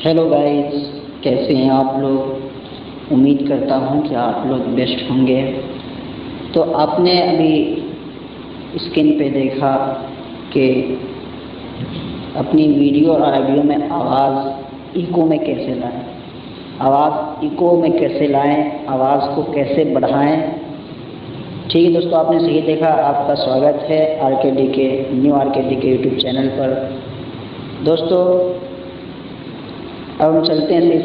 Hello guys, कैसे हैं आप लोग। उम्मीद करता हूं कि आप लोग बेस्ट होंगे। तो आपने अभी स्क्रीन पे देखा कि अपनी वीडियो और ऑडियो में आवाज़ इको में कैसे लाएं, आवाज़ इको में कैसे लाएं, आवाज़ को कैसे बढ़ाएं। ठीक है दोस्तों, आपने सही देखा। आपका स्वागत है RKD के न्यू RKD के यूट्यूब चैनल पर। दोस्तों अब हम चलते हैं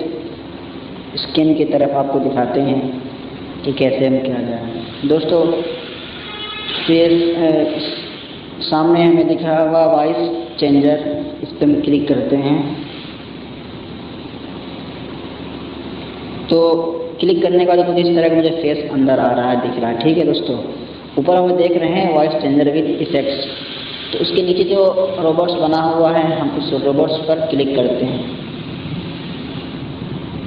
स्क्रीन की तरफ, आपको दिखाते हैं कि कैसे हम क्या जाएं। दोस्तों फिर सामने हमें दिखा हुआ वॉइस चेंजर, इस पर हम क्लिक करते हैं। तो क्लिक करने के बाद कुछ इस तरह का मुझे फेस अंदर आ रहा है, दिख रहा है। ठीक है दोस्तों, ऊपर हम देख रहे हैं वॉइस चेंजर विद इफेक्ट्स। तो उसके नीचे जो रोबोट्स बना हुआ है, हम उस रोबोट्स पर क्लिक करते हैं।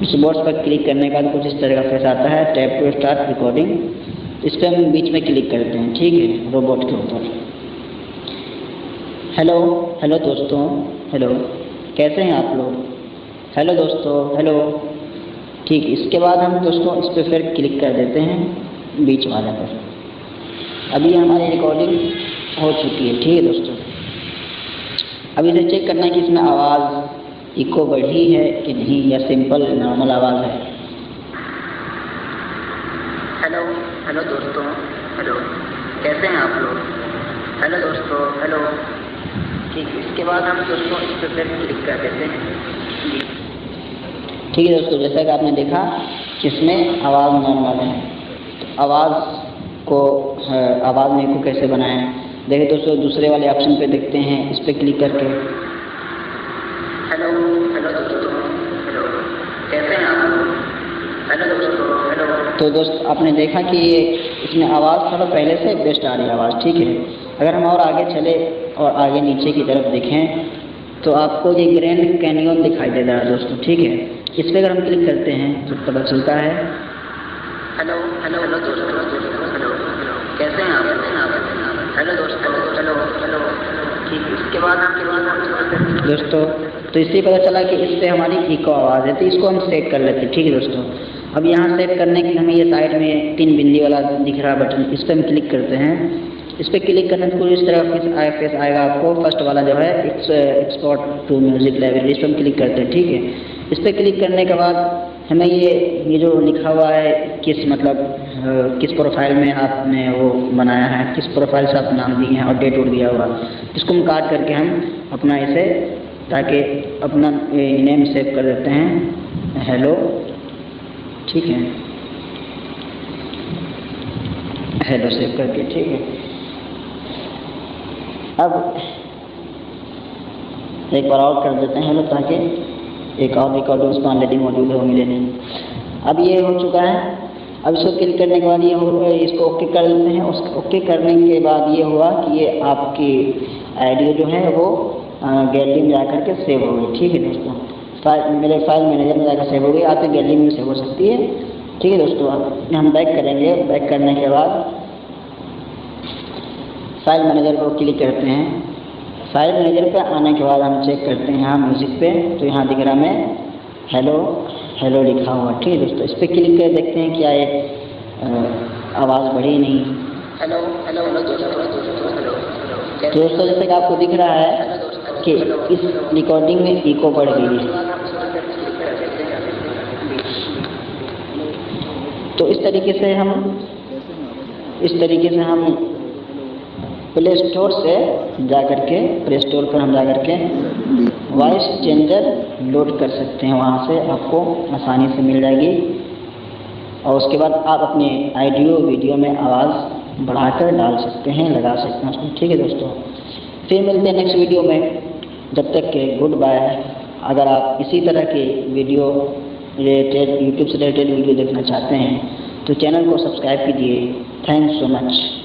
इस बॉक्स पर क्लिक करने के बाद कुछ इस तरह का फेस आता है, टैप टू स्टार्ट रिकॉर्डिंग। इस पर हम बीच में क्लिक करते हैं। ठीक है, रोबोट के ऊपर। हेलो दोस्तों, हेलो, कैसे हैं आप लोग। हेलो दोस्तों, हेलो। ठीक, इसके बाद हम दोस्तों इस पर फिर क्लिक कर देते हैं बीच वाले पर। अभी हमारी रिकॉर्डिंग हो चुकी है। ठीक है दोस्तों, अब इसे चेक करना है कि इसमें आवाज़ इको बढ़ी है कि नहीं, या सिंपल नॉर्मल आवाज़ है। हेलो दोस्तों, हेलो, कैसे हैं आप लोग। हेलो दोस्तों, हेलो। ठीक, इसके बाद हम दोस्तों इस पर फिर क्लिक कर देते हैं। ठीक है दोस्तों, जैसा कि आपने देखा कि इसमें आवाज़ नॉर्मल है। तो आवाज़ में इको कैसे बनाएं, देखिए दोस्तों दूसरे वाले ऑप्शन पे देखते हैं, इस पर क्लिक करके। हेलो दोस्तों, हेलो, कैसे हैं आप लोग। हेलो दोस्तों, हेलो। तो दोस्त आपने देखा कि ये इसमें आवाज़ थोड़ा पहले से बेस्ट आ रही है आवाज़। ठीक है, अगर हम और आगे चले और आगे नीचे की तरफ देखें तो आपको ये ग्रैंड कैनियन दिखाई दे रहा है दोस्तों। ठीक है, इस पर अगर हम क्लिक करते हैं तो पता चलता है। हेलो दोस्तों, हेलो, कैसे हैं आप। हेलो दोस्तों, हेलो। ठीक, इसके बाद दोस्तों तो इससे पता चला कि इससे हमारी इको आवाज़ है, तो इसको हम सेट कर लेते हैं। ठीक है दोस्तों, अब यहाँ सेट करने के लिए हमें ये साइड में 3 बिंदी वाला दिख रहा बटन, इस पर हम क्लिक करते हैं। इस पर क्लिक करने से पूरी इस तरह फेस आएगा आपको। फर्स्ट वाला जो है एक्सपोर्ट टू म्यूजिक लाइब्रेरी, इस पर हम क्लिक करते हैं। ठीक है, इस पर क्लिक करने के बाद हमें ये जो लिखा हुआ है किस प्रोफाइल में आपने वो बनाया है, किस प्रोफाइल से आप नाम दिए हैं और डेट दिया हुआ, इसको हम काट करके हम अपना इसे ताकि अपना नेम सेव कर देते हैं, हेलो। ठीक है, हेलो सेव करके। ठीक है, अब एक बार और कर देते हैं हेलो, ताकि एक और रिकॉर्ड उसका ऑलरेडी मौजूद हो, मिले नहीं। अब ये हो चुका है। अब इसको क्लिक करने के बाद इसको ओके कर लेते हैं। उसको ओके करने के बाद ये हुआ कि ये आपकी ऑडियो जो है वो गैलरी में जाकर के सेव हो गई। ठीक है दोस्तों, मेरे फाइल मैनेजर में जाकर सेव हो गई, आपकी गैलरी में सेव हो सकती है। ठीक है दोस्तों, अब हम बैक करेंगे। बैक करने के बाद फाइल मैनेजर पर क्लिक करते हैं। फाइल मैनेजर पर आने के बाद हम चेक करते हैं यहाँ म्यूज़िक पे, तो यहाँ दिख रहा में हेलो लिखा हुआ। ठीक है दोस्तों, इस पर क्लिक कर देखते हैं क्या ये आवाज़ बढ़ी नहीं। हेलो दोस्तों, जैसे कि आपको दिख रहा है कि इस रिकॉर्डिंग में इको बढ़ गई है। तो इस तरीके से हम प्ले स्टोर पर हम जा करके वॉइस चेंजर लोड कर सकते हैं। वहाँ से आपको आसानी से मिल जाएगी और उसके बाद आप अपने ऑडियो वीडियो में आवाज़ बढ़ाकर डाल सकते हैं, लगा सकते हैं उसमें। ठीक है दोस्तों, फिर मिलते हैं नेक्स्ट वीडियो में। जब तक के गुड बाय। अगर आप इसी तरह के वीडियो रिलेटेड, यूट्यूब से रिलेटेड वीडियो देखना चाहते हैं तो चैनल को सब्सक्राइब कीजिए। Thanks so much.